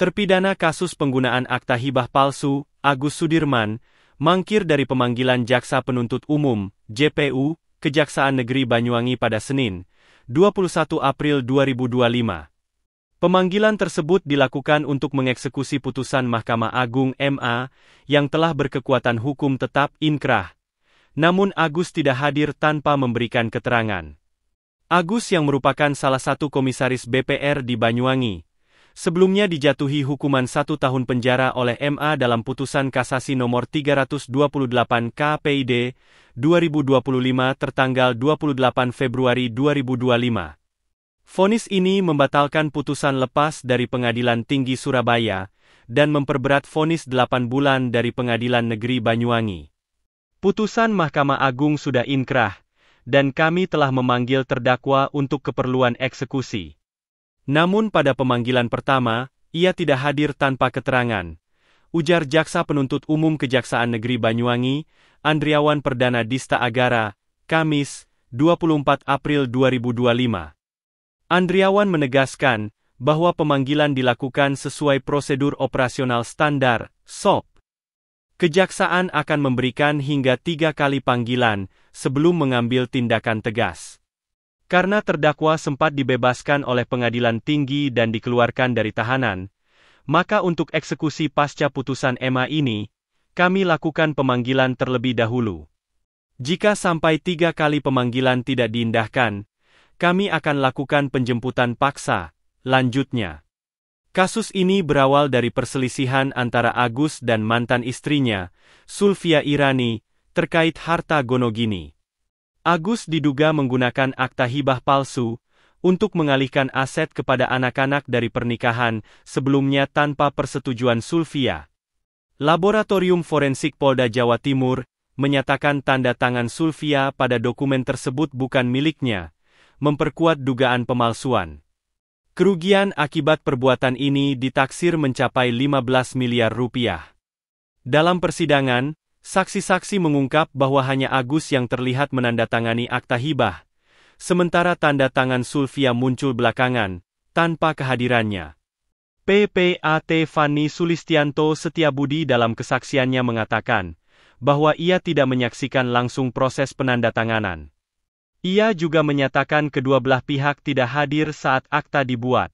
Terpidana kasus penggunaan akta hibah palsu, Agus Sudirman, mangkir dari pemanggilan Jaksa Penuntut Umum, JPU, Kejaksaan Negeri Banyuwangi pada Senin, 21 April 2025. Pemanggilan tersebut dilakukan untuk mengeksekusi putusan Mahkamah Agung (MA) yang telah berkekuatan hukum tetap inkrah. Namun Agus tidak hadir tanpa memberikan keterangan. Agus yang merupakan salah satu komisaris BPR di Banyuwangi, sebelumnya dijatuhi hukuman 1 tahun penjara oleh MA dalam putusan kasasi nomor 328 KPID 2025 tertanggal 28 Februari 2025. Vonis ini membatalkan putusan lepas dari Pengadilan Tinggi Surabaya dan memperberat vonis 8 bulan dari Pengadilan Negeri Banyuwangi. Putusan Mahkamah Agung sudah inkrah, dan kami telah memanggil terdakwa untuk keperluan eksekusi. Namun pada pemanggilan pertama, ia tidak hadir tanpa keterangan, ujar Jaksa Penuntut Umum Kejaksaan Negeri Banyuwangi, Andriawan Perdana Dista Agara, Kamis, 24 April 2025. Andriawan menegaskan bahwa pemanggilan dilakukan sesuai prosedur operasional standar, SOP. Kejaksaan akan memberikan hingga 3 kali panggilan sebelum mengambil tindakan tegas. Karena terdakwa sempat dibebaskan oleh pengadilan tinggi dan dikeluarkan dari tahanan, maka untuk eksekusi pasca putusan MA ini, kami lakukan pemanggilan terlebih dahulu. Jika sampai 3 kali pemanggilan tidak diindahkan, kami akan lakukan penjemputan paksa, lanjutnya. Kasus ini berawal dari perselisihan antara Agus dan mantan istrinya, Sulfia Irani, terkait harta gonogini. Agus diduga menggunakan akta hibah palsu untuk mengalihkan aset kepada anak-anak dari pernikahan sebelumnya tanpa persetujuan Sulfia. Laboratorium Forensik Polda Jawa Timur menyatakan tanda tangan Sulfia pada dokumen tersebut bukan miliknya, memperkuat dugaan pemalsuan. Kerugian akibat perbuatan ini ditaksir mencapai 15 miliar rupiah. Dalam persidangan, saksi-saksi mengungkap bahwa hanya Agus yang terlihat menandatangani akta hibah, sementara tanda tangan Sulfia muncul belakangan, tanpa kehadirannya. PPAT Fani Sulistianto Setiabudi dalam kesaksiannya mengatakan bahwa ia tidak menyaksikan langsung proses penandatanganan. Ia juga menyatakan kedua belah pihak tidak hadir saat akta dibuat.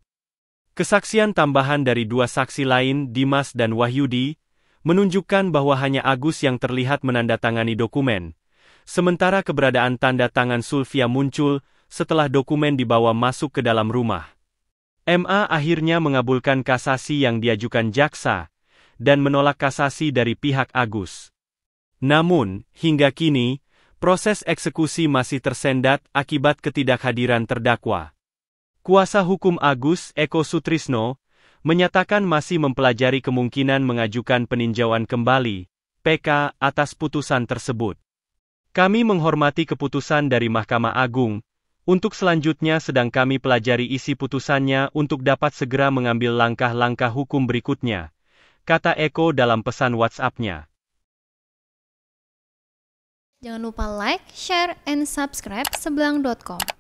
Kesaksian tambahan dari 2 saksi lain, Dimas dan Wahyudi, menunjukkan bahwa hanya Agus yang terlihat menandatangani dokumen, sementara keberadaan tanda tangan Sulfia muncul setelah dokumen dibawa masuk ke dalam rumah. MA akhirnya mengabulkan kasasi yang diajukan jaksa, dan menolak kasasi dari pihak Agus. Namun, hingga kini, proses eksekusi masih tersendat akibat ketidakhadiran terdakwa. Kuasa hukum Agus, Eko Sutrisno, menyatakan masih mempelajari kemungkinan mengajukan peninjauan kembali, PK, atas putusan tersebut. Kami menghormati keputusan dari Mahkamah Agung, untuk selanjutnya sedang kami pelajari isi putusannya untuk dapat segera mengambil langkah-langkah hukum berikutnya, kata Eko dalam pesan WhatsApp-nya. Jangan lupa like, share, and subscribe sebelang.com.